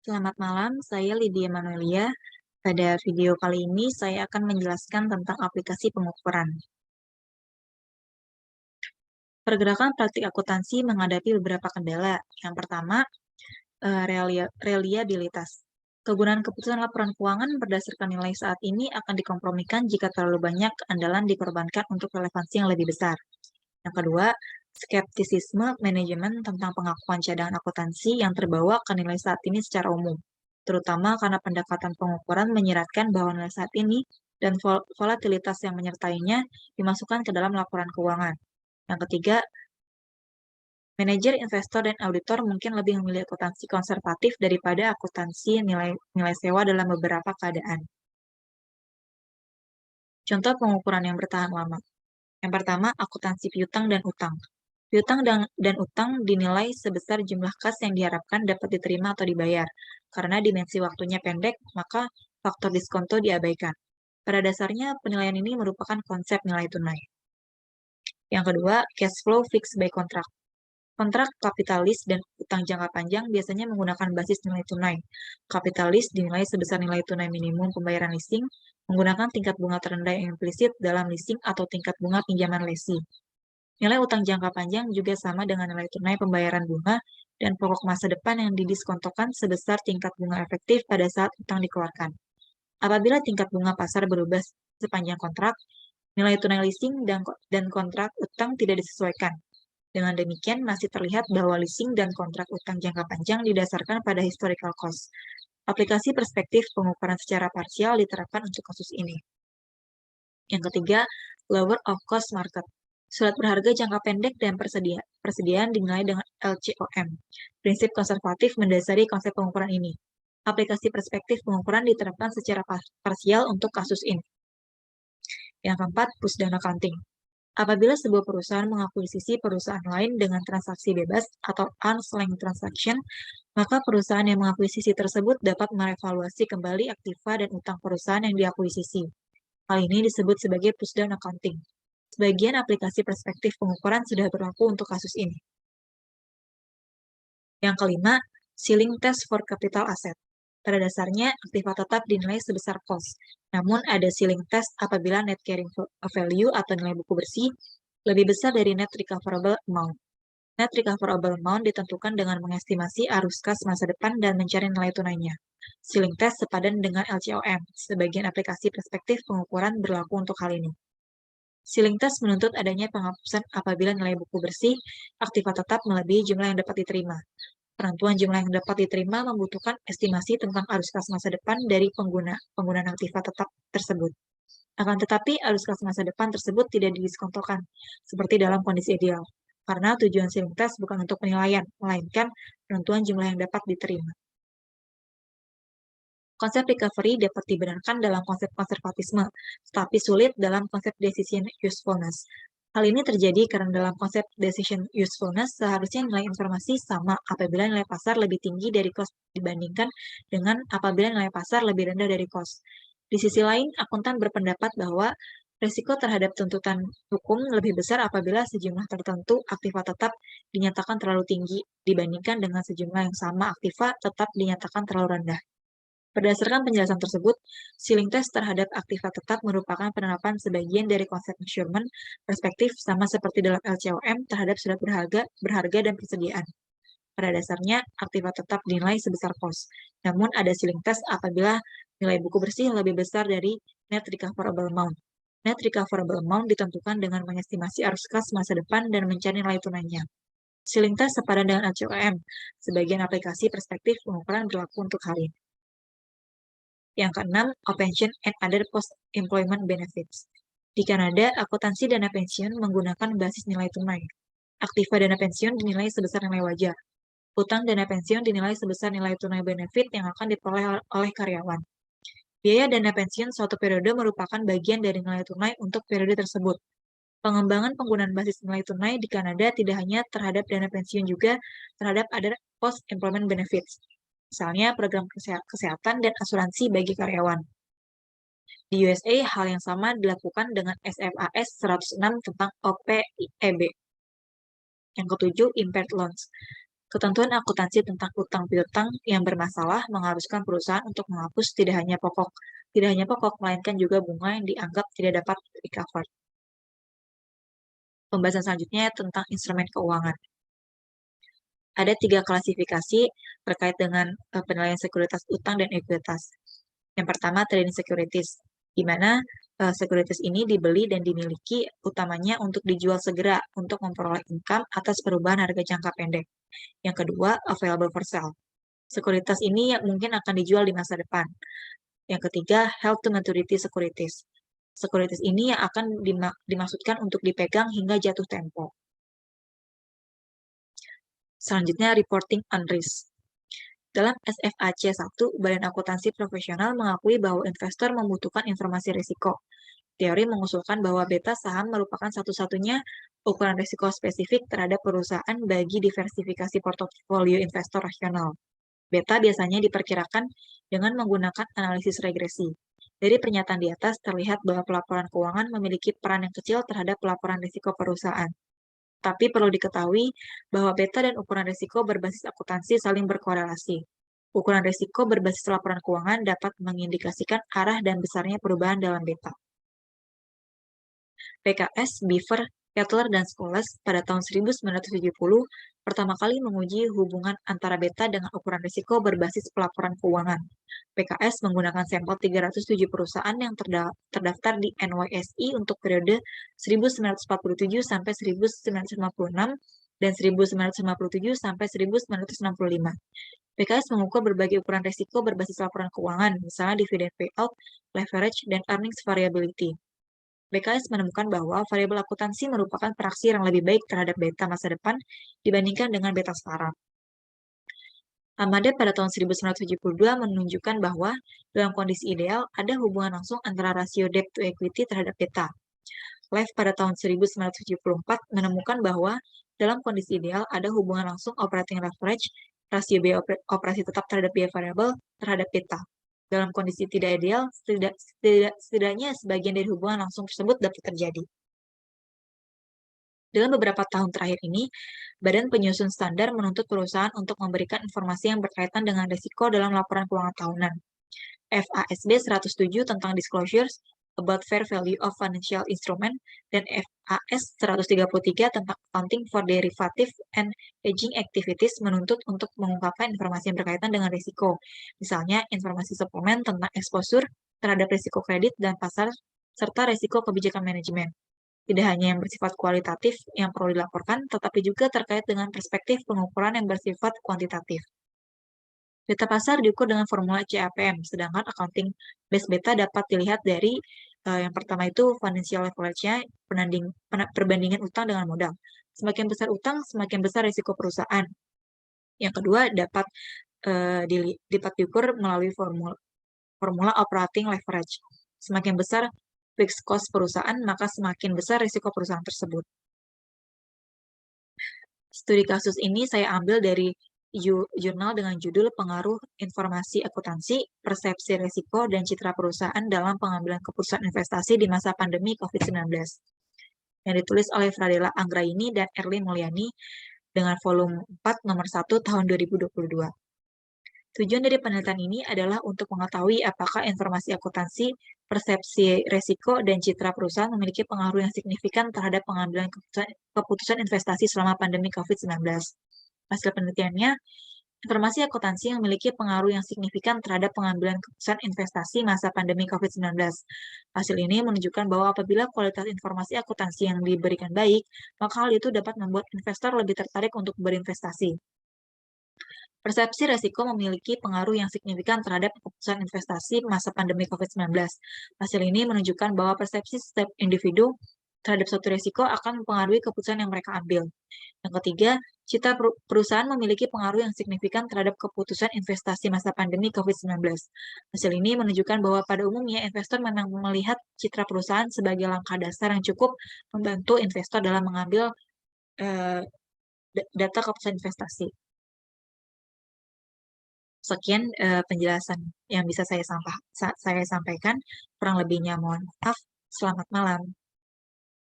Selamat malam, saya Lydia Manuelia. Pada video kali ini, saya akan menjelaskan tentang aplikasi pengukuran. Pergerakan praktik akuntansi menghadapi beberapa kendala. Yang pertama, reliabilitas. Kegunaan keputusan laporan keuangan berdasarkan nilai saat ini akan dikompromikan jika terlalu banyak keandalan dikorbankan untuk relevansi yang lebih besar. Yang kedua, skeptisisme manajemen tentang pengakuan cadangan akuntansi yang terbawa ke nilai saat ini secara umum, terutama karena pendekatan pengukuran menyiratkan bahwa nilai saat ini dan volatilitas yang menyertainya dimasukkan ke dalam laporan keuangan. Yang ketiga, manajer, investor, dan auditor mungkin lebih memilih akuntansi konservatif daripada akuntansi nilai sewa dalam beberapa keadaan. Contoh pengukuran yang bertahan lama. Yang pertama, akuntansi piutang dan utang. Piutang dan utang dinilai sebesar jumlah kas yang diharapkan dapat diterima atau dibayar. Karena dimensi waktunya pendek, maka faktor diskonto diabaikan. Pada dasarnya, penilaian ini merupakan konsep nilai tunai. Yang kedua, cash flow fixed by contract. Kontrak kapitalis dan utang jangka panjang biasanya menggunakan basis nilai tunai. Kapitalis dinilai sebesar nilai tunai minimum pembayaran leasing menggunakan tingkat bunga terendah yang implisit dalam leasing atau tingkat bunga pinjaman lesi. Nilai utang jangka panjang juga sama dengan nilai tunai pembayaran bunga dan pokok masa depan yang didiskontokan sebesar tingkat bunga efektif pada saat utang dikeluarkan. Apabila tingkat bunga pasar berubah sepanjang kontrak, nilai tunai leasing dan kontrak utang tidak disesuaikan. Dengan demikian, masih terlihat bahwa leasing dan kontrak utang jangka panjang didasarkan pada historical cost. Aplikasi perspektif pengukuran secara parsial diterapkan untuk kasus ini. Yang ketiga, lower of cost market. Surat berharga jangka pendek dan persediaan dinilai dengan LCOM. Prinsip konservatif mendasari konsep pengukuran ini. Aplikasi perspektif pengukuran diterapkan secara parsial untuk kasus ini. Yang keempat, push down accounting. Apabila sebuah perusahaan mengakuisisi perusahaan lain dengan transaksi bebas atau arm's length transaction, maka perusahaan yang mengakuisisi tersebut dapat merevaluasi kembali aktiva dan utang perusahaan yang diakuisisi. Hal ini disebut sebagai push down accounting. Sebagian aplikasi perspektif pengukuran sudah berlaku untuk kasus ini. Yang kelima, ceiling test for capital asset. Pada dasarnya, aktiva tetap dinilai sebesar cost. Namun, ada ceiling test apabila net carrying value atau nilai buku bersih lebih besar dari net recoverable amount. Net recoverable amount ditentukan dengan mengestimasi arus kas masa depan dan mencari nilai tunainya. Ceiling test sepadan dengan LCOM. Sebagian aplikasi perspektif pengukuran berlaku untuk hal ini. Ceiling test menuntut adanya penghapusan apabila nilai buku bersih aktiva tetap melebihi jumlah yang dapat diterima. Penentuan jumlah yang dapat diterima membutuhkan estimasi tentang arus kas masa depan dari penggunaan aktiva tetap tersebut. Akan tetapi, arus kas masa depan tersebut tidak didiskontokan, seperti dalam kondisi ideal, karena tujuan ceiling test bukan untuk penilaian, melainkan penentuan jumlah yang dapat diterima. Konsep recovery dapat dibenarkan dalam konsep konservatisme, tetapi sulit dalam konsep decision usefulness. Hal ini terjadi karena dalam konsep decision usefulness, seharusnya nilai informasi sama apabila nilai pasar lebih tinggi dari cost dibandingkan dengan apabila nilai pasar lebih rendah dari cost. Di sisi lain, akuntan berpendapat bahwa risiko terhadap tuntutan hukum lebih besar apabila sejumlah tertentu aktiva tetap dinyatakan terlalu tinggi dibandingkan dengan sejumlah yang sama aktiva tetap dinyatakan terlalu rendah. Berdasarkan penjelasan tersebut, ceiling test terhadap aktiva tetap merupakan penerapan sebagian dari konsep measurement perspektif sama seperti dalam LCOM terhadap surat berharga dan persediaan. Pada dasarnya, aktiva tetap dinilai sebesar cost. Namun ada ceiling test apabila nilai buku bersih lebih besar dari net recoverable amount. Net recoverable amount ditentukan dengan mengestimasi arus kas masa depan dan mencari nilai tunainya. Ceiling test sepadan dengan LCOM. Sebagian aplikasi perspektif pengukuran berlaku untuk hal ini. Yang keenam, pension and other post-employment benefits. Di Kanada, akuntansi dana pensiun menggunakan basis nilai tunai. Aktiva dana pensiun dinilai sebesar nilai wajar. Utang dana pensiun dinilai sebesar nilai tunai benefit yang akan diperoleh oleh karyawan. Biaya dana pensiun suatu periode merupakan bagian dari nilai tunai untuk periode tersebut. Pengembangan penggunaan basis nilai tunai di Kanada tidak hanya terhadap dana pensiun juga terhadap other post-employment benefits. Misalnya program kesehatan dan asuransi bagi karyawan. Di USA, hal yang sama dilakukan dengan SFAS 106 tentang OPEB. Yang ketujuh, impaired loans. Ketentuan akuntansi tentang utang piutang yang bermasalah mengharuskan perusahaan untuk menghapus tidak hanya pokok, melainkan juga bunga yang dianggap tidak dapat recover. Pembahasan selanjutnya tentang instrumen keuangan. Ada 3 klasifikasi terkait dengan penilaian sekuritas utang dan ekuitas. Yang pertama, trading securities, di mana sekuritas ini dibeli dan dimiliki utamanya untuk dijual segera untuk memperoleh income atas perubahan harga jangka pendek. Yang kedua, available for sale. Sekuritas ini yang mungkin akan dijual di masa depan. Yang ketiga, held to maturity securities. Sekuritas ini yang akan dimaksudkan untuk dipegang hingga jatuh tempo. Selanjutnya, reporting on risk. Dalam SFAC 1, Badan Akuntansi Profesional mengakui bahwa investor membutuhkan informasi risiko. Teori mengusulkan bahwa beta saham merupakan satu-satunya ukuran risiko spesifik terhadap perusahaan bagi diversifikasi portofolio investor rasional. Beta biasanya diperkirakan dengan menggunakan analisis regresi. Dari pernyataan di atas terlihat bahwa pelaporan keuangan memiliki peran yang kecil terhadap pelaporan risiko perusahaan. Tapi perlu diketahui bahwa beta dan ukuran risiko berbasis akuntansi saling berkorelasi. Ukuran risiko berbasis laporan keuangan dapat mengindikasikan arah dan besarnya perubahan dalam beta. PKS, Beaver, Kettler, dan Scholes pada tahun 1970 pertama kali menguji hubungan antara beta dengan ukuran risiko berbasis pelaporan keuangan. PKS menggunakan sampel 307 perusahaan yang terdaftar di NYSE untuk periode 1947 sampai 1956 dan 1957 sampai 1965. PKS mengukur berbagai ukuran risiko berbasis laporan keuangan, misalnya dividend payout, leverage, dan earnings variability. BKS menemukan bahwa variabel akuntansi merupakan praksi yang lebih baik terhadap beta masa depan dibandingkan dengan beta sekarang. Amade pada tahun 1972 menunjukkan bahwa dalam kondisi ideal ada hubungan langsung antara rasio debt to equity terhadap beta. Lev pada tahun 1974 menemukan bahwa dalam kondisi ideal ada hubungan langsung operating leverage, rasio biaya operasi tetap terhadap biaya variabel terhadap beta. Dalam kondisi tidak ideal, setidaknya sebagian dari hubungan langsung tersebut dapat terjadi. Dalam beberapa tahun terakhir ini, Badan Penyusun Standar menuntut perusahaan untuk memberikan informasi yang berkaitan dengan risiko dalam laporan keuangan tahunan. FASB 107 tentang disclosures about fair value of financial instrument dan FAS 133 tentang accounting for derivative and hedging activities menuntut untuk mengungkapkan informasi yang berkaitan dengan risiko, misalnya informasi suplemen tentang exposure terhadap risiko kredit dan pasar serta risiko kebijakan manajemen. Tidak hanya yang bersifat kualitatif yang perlu dilaporkan, tetapi juga terkait dengan perspektif pengukuran yang bersifat kuantitatif. Beta pasar diukur dengan formula CAPM, sedangkan accounting base beta dapat dilihat dari yang pertama itu financial leverage-nya, perbandingan utang dengan modal. Semakin besar utang, semakin besar risiko perusahaan. Yang kedua dapat diukur melalui formula operating leverage. Semakin besar fixed cost perusahaan, maka semakin besar risiko perusahaan tersebut. Studi kasus ini saya ambil dari jurnal dengan judul Pengaruh Informasi Akuntansi, Persepsi Risiko, dan Citra Perusahaan dalam Pengambilan Keputusan Investasi di Masa Pandemi COVID-19, yang ditulis oleh Fradela Anggraini dan Erlin Mulyani dengan volume 4 nomor 1 tahun 2022. Tujuan dari penelitian ini adalah untuk mengetahui apakah informasi akuntansi, persepsi risiko, dan citra perusahaan memiliki pengaruh yang signifikan terhadap pengambilan keputusan investasi selama pandemi COVID-19. Hasil penelitiannya, informasi akuntansi yang memiliki pengaruh yang signifikan terhadap pengambilan keputusan investasi masa pandemi COVID-19. Hasil ini menunjukkan bahwa apabila kualitas informasi akuntansi yang diberikan baik, maka hal itu dapat membuat investor lebih tertarik untuk berinvestasi. Persepsi risiko memiliki pengaruh yang signifikan terhadap keputusan investasi masa pandemi COVID-19. Hasil ini menunjukkan bahwa persepsi setiap individu terhadap suatu risiko akan mempengaruhi keputusan yang mereka ambil. Yang ketiga, citra perusahaan memiliki pengaruh yang signifikan terhadap keputusan investasi masa pandemi COVID-19. Hasil ini menunjukkan bahwa pada umumnya investor memang melihat citra perusahaan sebagai langkah dasar yang cukup membantu investor dalam mengambil data keputusan investasi. Sekian penjelasan yang bisa saya sampaikan. Kurang lebihnya mohon maaf. Selamat malam.